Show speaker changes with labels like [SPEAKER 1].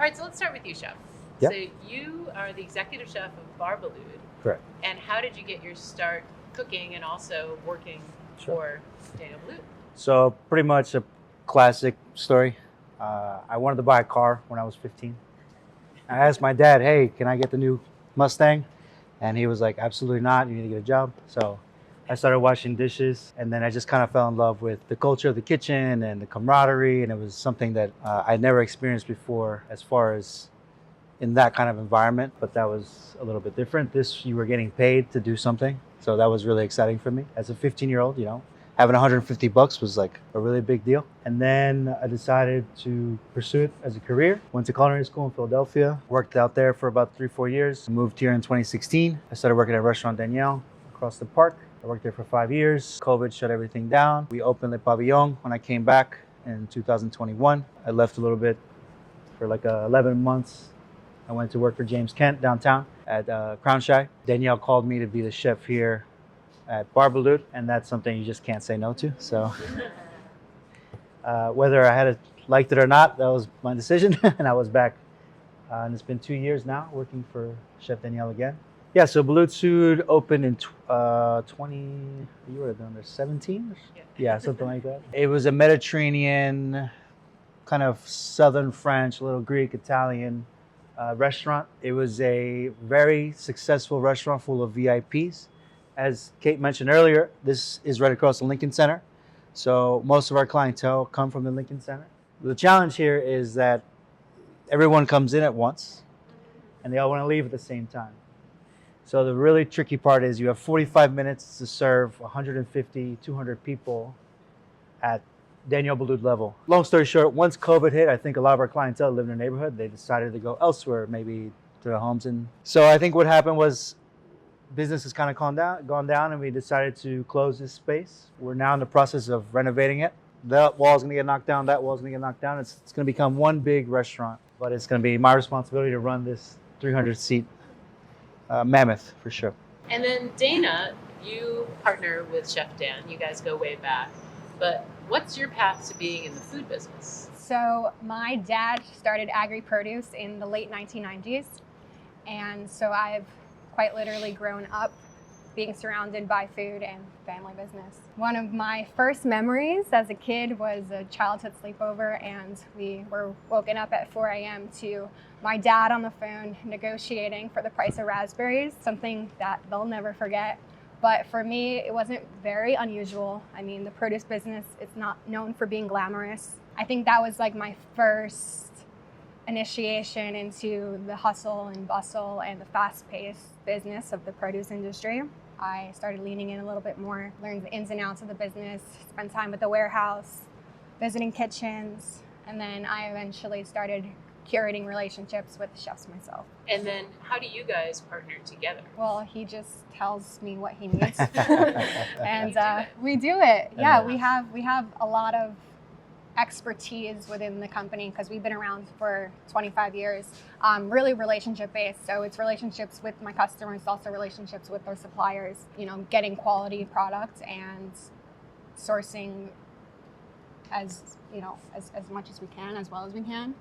[SPEAKER 1] right, so let's start with you, Chef.
[SPEAKER 2] Yep.
[SPEAKER 1] So you are the executive chef of Boulud.
[SPEAKER 2] Correct.
[SPEAKER 1] And how did you get your start cooking and also working for Daniel Boulud?
[SPEAKER 2] So pretty much a classic story. I wanted to buy a car when I was 15. I asked my dad, hey, can I get the new Mustang? And he was like, absolutely not. You need to get a job. So I started washing dishes, and then I just kind of fell in love with the culture of the kitchen and the camaraderie. And it was something that I'd never experienced before as far as in that kind of environment, but that was a little bit different. You were getting paid to do something. So that was really exciting for me. As a 15-year-old, having $150 was like a really big deal. And then I decided to pursue it as a career. Went to culinary school in Philadelphia, worked out there for about 3-4 years. Moved here in 2016. I started working at Restaurant Danielle across the park. I worked there for 5 years. COVID shut everything down. We opened Le Pavillon when I came back in 2021. I left a little bit for like 11 months. I went to work for James Kent downtown at Crown Shy. Danielle called me to be the chef here at Boulud, and that's something you just can't say no to. So whether I had liked it or not, that was my decision, and I was back. And it's been 2 years now working for Chef Danielle again. Yeah, so Boulud Sud opened in 17? Yeah, something like that. It was a Mediterranean, kind of Southern French, a little Greek, Italian restaurant. It was a very successful restaurant full of VIPs. As Kate mentioned earlier, this is right across the Lincoln Center. So most of our clientele come from the Lincoln Center. The challenge here is that everyone comes in at once and they all want to leave at the same time. So the really tricky part is you have 45 minutes to serve 150, 200 people at Daniel Boulud level. Long story short, once COVID hit, I think a lot of our clientele lived in the neighborhood. They decided to go elsewhere, maybe to their homes. And so I think what happened was business has kind of gone down, and we decided to close this space. We're now in the process of renovating it. That wall's gonna get knocked down, that wall's gonna get knocked down. It's gonna become one big restaurant, but it's gonna be my responsibility to run this 300-seat mammoth for sure.
[SPEAKER 1] And then Dana, you partner with Chef Dan. You guys go way back. But what's your path to being in the food business?
[SPEAKER 3] So my dad started agri-produce in the late 1990s. And so I've quite literally grown up being surrounded by food and family business. One of my first memories as a kid was a childhood sleepover, and we were woken up at 4 a.m. to my dad on the phone negotiating for the price of raspberries, something that they'll never forget. But for me, it wasn't very unusual. I mean, the produce business is not known for being glamorous. I think that was like my first initiation into the hustle and bustle and the fast-paced business of the produce industry. I started leaning in a little bit more, learned the ins and outs of the business, spent time at the warehouse, visiting kitchens, and then I eventually started curating relationships with the chefs myself.
[SPEAKER 1] And then how do you guys partner together?
[SPEAKER 3] Well, he just tells me what he needs, and we do it. Yeah, we have a lot of expertise within the company because we've been around for 25 years, really relationship based. So it's relationships with my customers, also relationships with our suppliers, getting quality product and sourcing as much as we can, as well as we can.